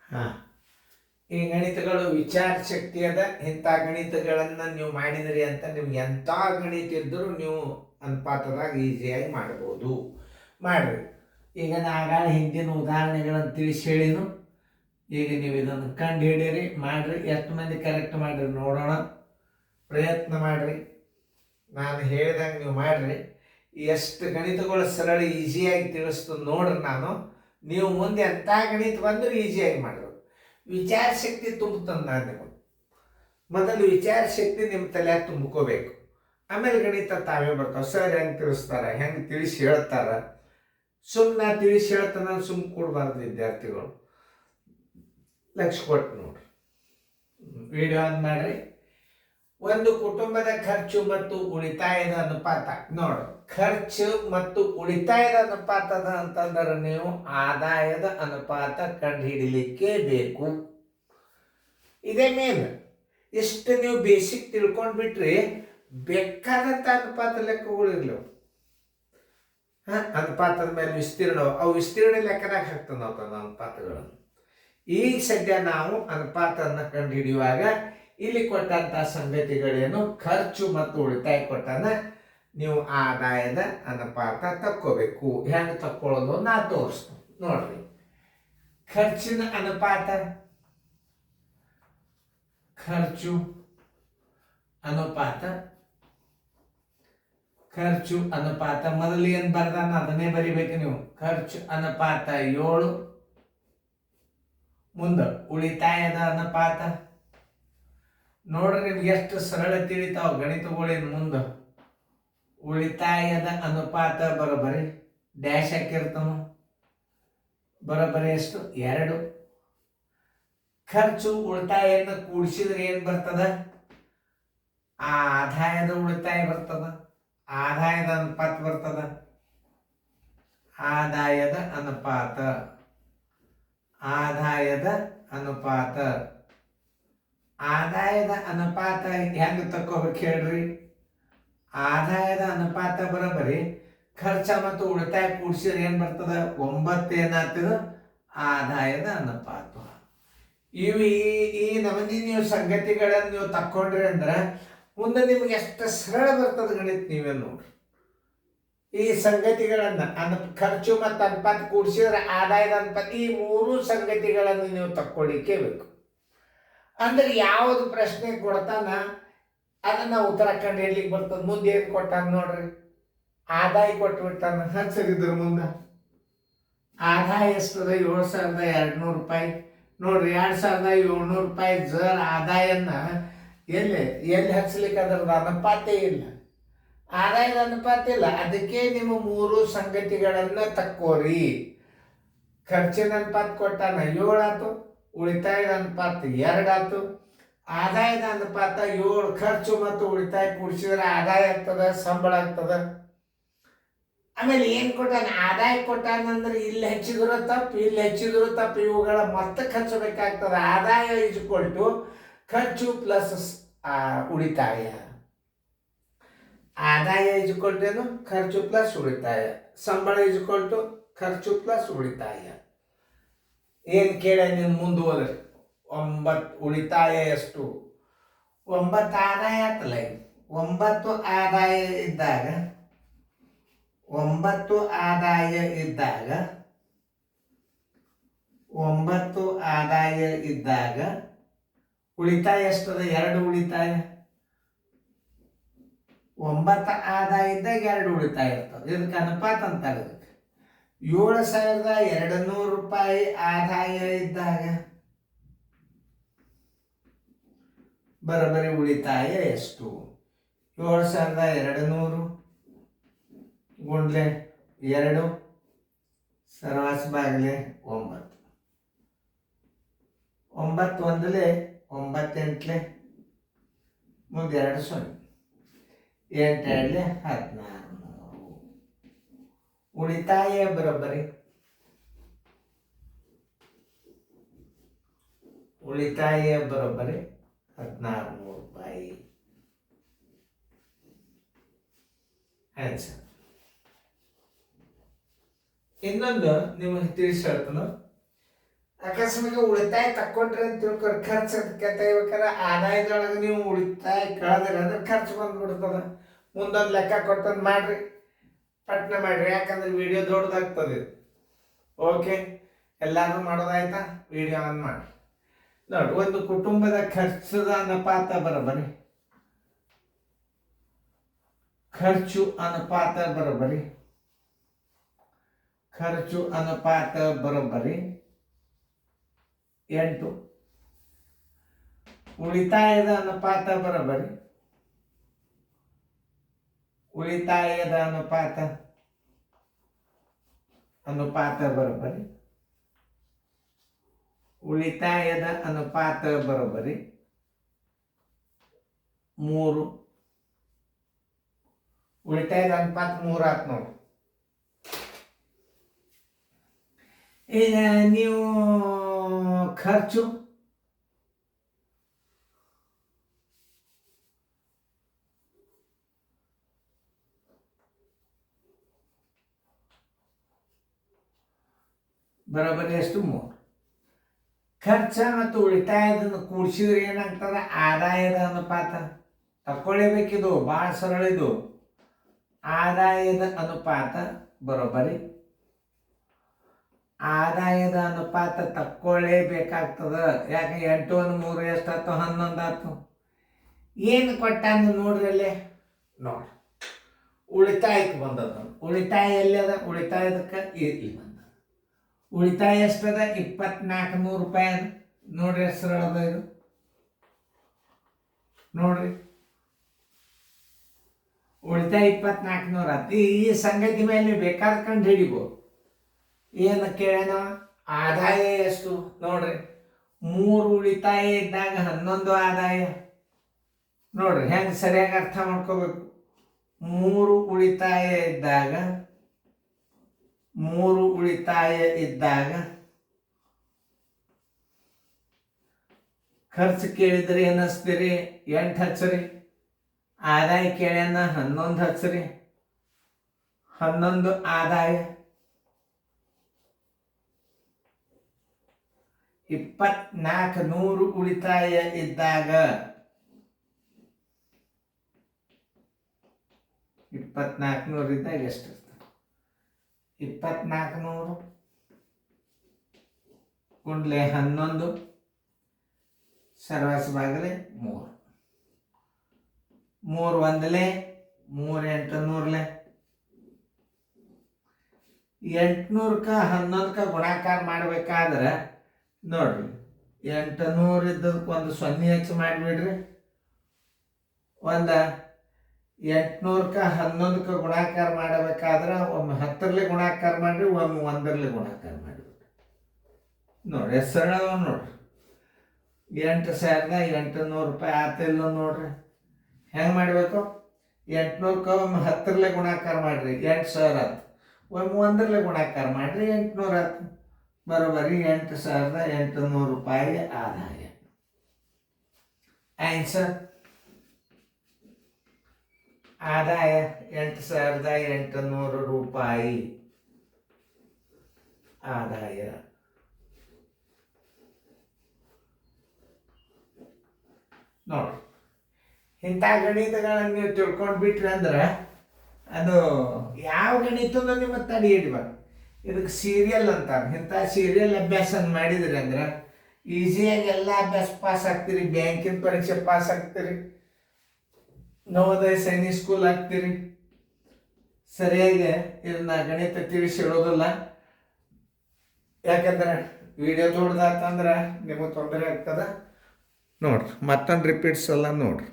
ಹಾಂ, ಈ ಗಣಿತಗಳು ವಿಚಾರ ಶಕ್ತಿ ಅದ. ಇಂಥ ಗಣಿತಗಳನ್ನು ನೀವು ಮಾಡಿದ್ರಿ ಅಂತ ನಿಮ್ಗೆ ಎಂಥ ಗಣಿತ ಇದ್ದರೂ ನೀವು ಅನುಪಾತದಾಗ ಈಸಿಯಾಗಿ ಮಾಡ್ಬೋದು. ಮಾಡಿರಿ. ಈಗ ನಾಗಾಳ ಹಿಂದಿನ ಉದಾಹರಣೆಗಳನ್ನು ತಿಳಿಸಿ ಹೇಳಿನು. ಈಗ ನೀವು ಇದನ್ನು ಕಂಡು ಹಿಡೀರಿ, ಮಾಡಿರಿ. ಎಷ್ಟು ಮಂದಿ ಕರೆಕ್ಟ್ ಮಾಡಿರಿ ನೋಡೋಣ. ಪ್ರಯತ್ನ ಮಾಡಿರಿ. ನಾನು ಹೇಳಿದಂಗೆ ನೀವು ಮಾಡಿರಿ. ಎಷ್ಟು ಗಣಿತಗಳು ಸರಳ ಈಸಿಯಾಗಿ ತಿಳಿಸ್ತದೆ ನೋಡ್ರಿ. ನೀವು ಮುಂದೆ ಎಂಥ ಗಣಿತ ಬಂದರೂ ಈಸಿಯಾಗಿ ಮಾಡಿರಿ. ವಿಚಾರ ಶಕ್ತಿ ತುಂಬುತ್ತಂದು ನಾನು ನಿಮಗೆ. ಮೊದಲು ವಿಚಾರ ಶಕ್ತಿ ನಿಮ್ಮ ತಲೆಯಾಗ ತುಂಬ್ಕೋಬೇಕು. ಆಮೇಲೆ ಗಣಿತ ತಾವೇ ಬರ್ತಾವೆ. ಸರ್ ಹೆಂಗೆ ತಿಳಿಸ್ತಾರೆ, ಹೆಂಗೆ ತಿಳಿಸಿ ಹೇಳ್ತಾರೆ. ಸುಮ್ಮನೆ ತಿಳಿಸಿ ಹೇಳ್ತಾನೆ ಸುಮ್ಮನೆ ಕೊಡಬಾರ್ದು ವಿದ್ಯಾರ್ಥಿಗಳು. ಲಕ್ಷ ಕೊಟ್ಟು ನೋಡ್ರಿ. ವಿಡಿಯೋ ಆನ್ ಮಾಡಿರಿ. ಒಂದು ಕುಟುಂಬದ ಖರ್ಚು ಮತ್ತು ಉಳಿತಾಯದ ಅನುಪಾತ ನೋಡ್ರಿ. ಖರ್ಚು ಮತ್ತು ಉಳಿತಾಯದ ಅನುಪಾತದ ಅಂತಂದ್ರೆ ನೀವು ಆದಾಯದ ಅನುಪಾತ ಕಂಡುಹಿಡಿಲಿಕ್ಕೆ ಬೇಕು. ಇದೇ ಮೇನ್. ಇಷ್ಟು ನೀವು ಬೇಸಿಕ್ ತಿಳ್ಕೊಂಡ್ಬಿಟ್ರಿ ಬೇಕಾದಂಥ ಅನುಪಾತ ಲೆಕ್ಕಗಳಿರ್ಲಿವು. ಅನುಪಾತದ ಮೇಲೆ ವಿಸ್ತೀರ್ಣ, ಅವು ವಿಸ್ತೀರ್ಣ ಲೆಕ್ಕದಾಗ ಹಾಕ್ತಾನೆ ನಾವು ಅನುಪಾತಗಳನ್ನು. ಈಗ ಸದ್ಯ ನಾವು ಅನುಪಾತವನ್ನು ಕಂಡುಹಿಡಿಯುವಾಗ ಇಲ್ಲಿ ಕೊಟ್ಟಂಥ ಸಂಗತಿಗಳೇನು, ಖರ್ಚು ಮತ್ತು ಉಳಿತಾಯ ಕೊಟ್ಟಾನ. ನೀವು ಆದಾಯದ ಅನುಪಾತ ತಕ್ಕೋಬೇಕು. ಹೆಂಗೆ ತಕ್ಕೊಳ್ಳೋದು ನಾ ತೋರಿಸ್ತೀನಿ ನೋಡ್ರಿ. ಖರ್ಚಿನ ಅನುಪಾತ, ಖರ್ಚು ಅನುಪಾತ, ಖರ್ಚು ಅನುಪಾತ. ಮೊದಲು ಏನು ಬರ್ದಾನ ಅದನ್ನೇ ಬರಿಬೇಕು ನೀವು. ಖರ್ಚು ಅನುಪಾತ 7. ಮುಂದೆ ಉಳಿತಾಯದ ಅನುಪಾತ ನೋಡ್ರಿ. ನಿಮ್ಗೆ ಎಷ್ಟು ಸರಳ ತಿಳಿತಾವ ಗಣಿತಗಳೇನು ಮುಂದೆ. ಉಳಿತಾಯದ ಅನುಪಾತ ಬರೋಬ್ಬರಿ ಡ್ಯಾಶ್ ಹಾಕಿರ್ತಾನ. ಬರೋಬ್ಬರಿ ಎಷ್ಟು? 2. ಖರ್ಚು ಉಳಿತಾಯವನ್ನು ಕೂಡಿಸಿದ್ರೆ ಏನು ಬರ್ತದ? ಆದಾಯದ ಉಳಿತಾಯ ಬರ್ತದ. ಆದಾಯದ ಅನುಪಾತ ಬರ್ತದ. ಆದಾಯದ ಅನುಪಾತ, ಆದಾಯದ ಅನುಪಾತ. ಆದಾಯದ ಅನುಪಾತ ಹೆಂಗೆ ತಕ್ಕೋಬೇಕು ಹೇಳ್ರಿ. ಆದಾಯದ ಅನುಪಾತ ಬರೋಬ್ಬರಿ ಖರ್ಚ ಮತ್ತು ಉಳಿತಾಯ ಕೂಡಿಸಿದ್ರೆ ಏನು ಬರ್ತದ? 9 ಏನಾಗ್ತದ? ಆದಾಯದ ಅನುಪಾತ. ಇವು ಈ ನಮೂನಿ ನೀವು ಸಂಗತಿಗಳನ್ನು ನೀವು ತಕ್ಕೊಂಡ್ರಿ ಅಂದ್ರೆ ಮುಂದೆ ನಿಮ್ಗೆ ಎಷ್ಟು ಸರಳ ಬರ್ತದೆ ಗಣಿತ. ನೀವೇ ನೋಡ್ರಿ. ಈ ಸಂಗತಿಗಳನ್ನು ಖರ್ಚು ಮತ್ತು ಅನುಪಾತ ಕೂಡಿಸಿದ್ರೆ ಆದಾಯದ ಅನುಪಾತ, ಈ 3 ಸಂಗತಿಗಳನ್ನು ನೀವು ತಕ್ಕೊಳ್ಳಿಕ್ಕೆ ಬೇಕು. ಅಂದ್ರೆ ಯಾವುದು ಪ್ರಶ್ನೆ ಕೊಡ್ತಾನ ಅದನ್ನ ಉತ್ತರ ಕಂಡು ಹಿಡ್ಲಿಕ್ಕೆ ಬರ್ತದೆ. ಮುಂದೆ ಏನು ಕೊಟ್ಟಾನ ನೋಡ್ರಿ. ಆದಾಯ ಕೊಟ್ಟು ಬಿಟ್ಟಾನ. ಹಚ್ಚಿದ್ರ ಮುಂದೆ ಆದಾಯ ಎಷ್ಟದ? 7,200 ರೂಪಾಯಿ ನೋಡ್ರಿ. 2,700 ರೂಪಾಯಿ ಜರ್ ಆದಾಯನ ಎಲ್ಲಿ ಹಚ್ಚಲಿಕ್ಕೆ ಅದರದ ಅನುಪಾತೇ ಇಲ್ಲ. ಆದಾಯದ ಅನುಪಾತ ಇಲ್ಲ. ಅದಕ್ಕೆ ನಿಮ್ಮ 3 ಸಂಗತಿಗಳನ್ನು ತಕ್ಕೋರಿ. ಖರ್ಚಿನ ಅನುಪಾತ ಕೊಟ್ಟಾನ 7 ಆಯ್ತು. ಉಳಿತಾಯದ ಅನುಪಾತ 2 ಆಯ್ತು. ಆದಾಯದ ಅನುಪಾತ 7. ಖರ್ಚು ಮತ್ತು ಉಳಿತಾಯ ಕೂಡಿಸಿದ್ರೆ ಆದಾಯ ಆಗ್ತದ, ಸಂಬಳ ಆಗ್ತದ. ಆಮೇಲೆ ಏನು ಕೊಟ್ಟಾನ? ಆದಾಯ ಕೊಟ್ಟಾನಂದ್ರೆ ಇಲ್ಲಿ ಹೆಚ್ಚಿದ್ರು ತಪ್ಪು, ಇಲ್ಲಿ ಹೆಚ್ಚಿದ್ರು ತಪ್ಪು. ಇವುಗಳ ಮೊತ್ತಕ್ಕೆ ಹಚ್ಚಬೇಕಾಗ್ತದ. ಆದಾಯ ಇಸ್ಕೊಳ್ಟು ಖರ್ಚು ಪ್ಲಸ್ ಉಳಿತಾಯ. ಆದಾಯ ಇಸ್ಕೊಳ್ಟೇನು? ಖರ್ಚು ಪ್ಲಸ್ ಉಳಿತಾಯ. ಸಂಬಳ ಇಸ್ಕೊಳ್ಟು ಖರ್ಚು ಪ್ಲಸ್ ಉಳಿತಾಯ. ಏನು ಕೇಳ ನೀನು ಮುಂದೆ ಹೋದ್ರಿ. 9 ಉಳಿತಾಯ ಎಷ್ಟು? 9 ಆದಾಯ ಆತಲ್ಲ. 9 ಆದಾಯ ಇದ್ದಾಗ 9 ಆದಾಯ ಇದ್ದಾಗ 9 ಆದಾಯ ಇದ್ದಾಗ ಉಳಿತಾಯ ಎಷ್ಟದ? 2 ಉಳಿತಾಯ. 9 ಆದಾಯ ಇದ್ದಾಗ 2 ಉಳಿತಾಯ ಇರ್ತದೆ. ಇದಕ್ಕೆ ಅನುಪಾತ ಅಂತಾರೆ. 7,200 ರೂಪಾಯಿ ಆದಾಯ ಇದ್ದಾಗ ಬರೋಬ್ಬರಿ ಉಳಿತಾಯ ಎಷ್ಟು? 7,200 ಗುಂಡ್ಲೆ 2 ಸರ್ವಾಸ ಬಾಗಿಲೆ 9. 9 ಒಂದಲೇ 9 ಎಂಟ್ಲೆ ಮುಂದೆ 2 0. 8 2 16. ಉಳಿತಾಯ ಬರೋಬ್ಬರಿ ಉಳಿತಾಯ ಬರೋಬ್ಬರಿ 1,600 ರೂಪಾಯಿ. ಆನ್ಸರ್. ಇನ್ನೊಂದು ನಿಮಗೆ ತಿಳಿಸಿ ಹೇಳ್ತಾನು. ಅಕಸ್ಮಾತ್ ಉಳಿತಾಯ ತಕ್ಕೊಂಡ್ರಿ ಅಂತ ತಿಳ್ಕೊರಿ, ಖರ್ಚು ತೆಗಿಬೇಕಾದ್ರೆ ಆದಾಯದೊಳಗೆ ನೀವು ಉಳಿತಾಯ ಕಳೆದ್ರಿ ಅಂದ್ರೆ ಖರ್ಚು ಬಂದ್ಬಿಡ್ತದ. ಮುಂದೊಂದು ಲೆಕ್ಕ ಕೊಟ್ಟಂದು ಮಾಡ್ರಿ, ಪಟ್ನೆ ಮಾಡ್ರಿ, ಯಾಕಂದ್ರೆ ವಿಡಿಯೋ ದೊಡ್ಡದಾಗ್ತದೆ. ಓಕೆ, ಎಲ್ಲಾರು ಮಾಡೋದಾಯ್ತಾ? ವಿಡಿಯೋ ಆನ್ ಮಾಡಿ ನೋಡಿ. ಒಂದು ಕುಟುಂಬದ ಖರ್ಚದ ಅನುಪಾತ ಬರೋಬ್ಬರಿ, ಖರ್ಚು ಅನುಪಾತ ಬರೋಬ್ಬರಿ, ಖರ್ಚು ಅನುಪಾತ ಬರೋಬ್ಬರಿ 8. ಉಳಿತಾಯದ ಅನುಪಾತ ಬರೋಬ್ಬರಿ, ಉಳಿತಾಯದ ಅನುಪಾತ ಬರೋಬ್ಬರಿ, ಉಳಿತಾಯದ ಅನುಪಾತ ಬರೋಬ್ಬರಿ 3. ಉಳಿತಾಯದ ಅನುಪಾತ 3 ಆತ್ ನೋಡಿ. ಈಗ ನೀವು ಖರ್ಚು ಬರೋಬ್ಬರಿ ಎಷ್ಟು? 3. ಖರ್ಚ ಮತ್ತು ಉಳಿತಾಯದನ್ನು ಕೂಡಿಸಿದ್ರೆ ಏನಾಗ್ತದೆ? ಆದಾಯದ ಅನುಪಾತ. ತಕ್ಕೊಳ್ಳೇಬೇಕಿದು, ಭಾಳ ಸರಳ ಇದು. ಆದಾಯದ ಅನುಪಾತ ಬರೋಬ್ಬರಿ, ಆದಾಯದ ಅನುಪಾತ ತಕ್ಕೊಳ್ಳೇಬೇಕಾಗ್ತದ. ಯಾಕೆ? 8 1 3 ಎಷ್ಟಾಯ್ತು? 11 ಆಯ್ತು. ಏನು ಕೊಟ್ಟಾನು ನೋಡ್ರಿ ಅಲ್ಲೇ ನೋಡಿ. ಉಳಿತಾಯಕ್ಕೆ ಬಂದದ. ಉಳಿತಾಯ ಎಲ್ಲಿ ಅದ? ಉಳಿತಾಯದಕ್ಕೆ ಇಲ್ಲಿ ಬಂದ. ಉಳಿತಾಯ ಎಷ್ಟದ? 2400 ರೂಪಾಯಿ ಅದ ನೋಡ್ರಿ. ಎಷ್ಟು ಸರಳ ಅದ ಇದು ನೋಡ್ರಿ. ಉಳಿತಾಯ 2400 ಆಯ್ತು. ಈ ಸಂಗತಿ ಮೇಲೆ ಬೇಕಾದ ಕಂಡು ಹಿಡಿಬೋದು. ಏನು ಕೇಳೋಣ? ಆದಾಯ ಎಷ್ಟು ನೋಡ್ರಿ. 3 ಉಳಿತಾಯ ಇದ್ದಾಗ 11 ಆದಾಯ. ನೋಡ್ರಿ ಹೆಂಗೆ ಸರಿಯಾಗಿ ಅರ್ಥ ಮಾಡ್ಕೋಬೇಕು. 3 ಉಳಿತಾಯ ಇದ್ದಾಗ, 3 ಉಳಿತಾಯ ಇದ್ದಾಗ ಖರ್ಚು ಕೇಳಿದ್ರೆ ಏನು ಹಚ್ತೀರಿ? 8 ಹಚ್ಚ್ರಿ. ಆದಾಯ ಕೇಳ್ಯಾನ 11 ಹಚ್ಚ್ರಿ. 11 ಆದಾಯ. 2400 ಉಳಿತಾಯ ಇದ್ದಾಗ, 2400 ಇದ್ದಾಗ ಎಷ್ಟು? 2400 ಗುಂಡ್ಲೆ 11 ಸರ್ವಸ್ ಬಾಗಲೆ 3. 3 1ಲೆ 3 800ಲೆ 800ಕ್ಕೆ 11ಕ್ಕೆ ಗುಣಾಕಾರ ಮಾಡ್ಬೇಕಾದ್ರೆ ನೋಡ್ರಿ 800 ಇದ್ದದಕ್ಕೆ ಒಂದು 0 ಹೆಚ್ಚು ಮಾಡಿಬಿಡ್ರಿ. 800ಕ್ಕೆ 11ಕ್ಕೆ ಗುಣಾಕಾರ ಮಾಡಬೇಕಾದ್ರೆ ಒಮ್ಮೆ 10ರಲ್ಲಿ ಗುಣಾಕಾರ ಮಾಡ್ರಿ, ಒಮ್ಮೆ 1ರಲ್ಲಿ ಗುಣಾಕಾರ ಮಾಡಿಬಿಡ್ರಿ. ನೋಡ್ರಿ ಎಷ್ಟು ಸರಳ ನೋಡ್ರಿ. 8,800 ರೂಪಾಯಿ ಆತಿಲ್ಲ ನೋಡ್ರಿ. ಹೆಂಗೆ ಮಾಡಬೇಕು? 800ಕ್ಕೆ ಒಮ್ಮೆ 10ರಲ್ಲಿ ಗುಣಾಕಾರ ಮಾಡ್ರಿ, 8,000 ಆಯ್ತು. ಒಮ್ಮೆ 1ರಲ್ಲಿ ಗುಣಾಕಾರ ಮಾಡ್ರಿ, 800 ಆಯ್ತು. ಬರೋಬ್ಬರಿ 8,800 ರೂಪಾಯಿ ಆದಾಯ. ಆನ್ಸರ್ ಆದಾಯ 8,800 ರೂಪಾಯಿ ಆದಾಯ. ನೋಡ್ರಿ ಇಂಥ ಗಣಿತಗಳನ್ನು ನೀವು ತಿಳ್ಕೊಂಡು ಬಿಟ್ರಿ ಅಂದ್ರೆ ಅದು ಯಾವ ಗಣಿತನೂ ನಿಮ್ಮ ತಡೆ ಹಿಡಿಬಾರ್ದು. ಇದಕ್ಕೆ ಸೀರಿಯಲ್ ಅಂತಾರೆ. ಇಂಥ ಸೀರಿಯಲ್ ಅಭ್ಯಾಸ ಮಾಡಿದ್ರಿ ಅಂದ್ರೆ ಈಸಿಯಾಗಿ ಎಲ್ಲ ಅಭ್ಯಾಸ ಪಾಸ್ ಆಗ್ತೀರಿ. ಬ್ಯಾಂಕಿನ ಪರೀಕ್ಷೆ ಪಾಸ್ ಆಗ್ತೀರಿ, ನವೋದಯ ಸೈನಿಕ್ ಸ್ಕೂಲ್ ಆಗ್ತೀರಿ. ಸರಿಯಾಗಿ ಇದನ್ನ ಗಣಿತ ತಿಳಿಸಿ ಹೇಳೋದಿಲ್ಲ. ಯಾಕಂದ್ರೆ ವಿಡಿಯೋ ದೊಡ್ಡದಾತಂದ್ರೆ ನಿಮಗೆ ತೊಂದರೆ ಆಗ್ತದೆ. ನೋಡ್ರಿ ಮತ್ತೊಂದು ರಿಪೀಟ್ಸ್ ಎಲ್ಲ ನೋಡ್ರಿ.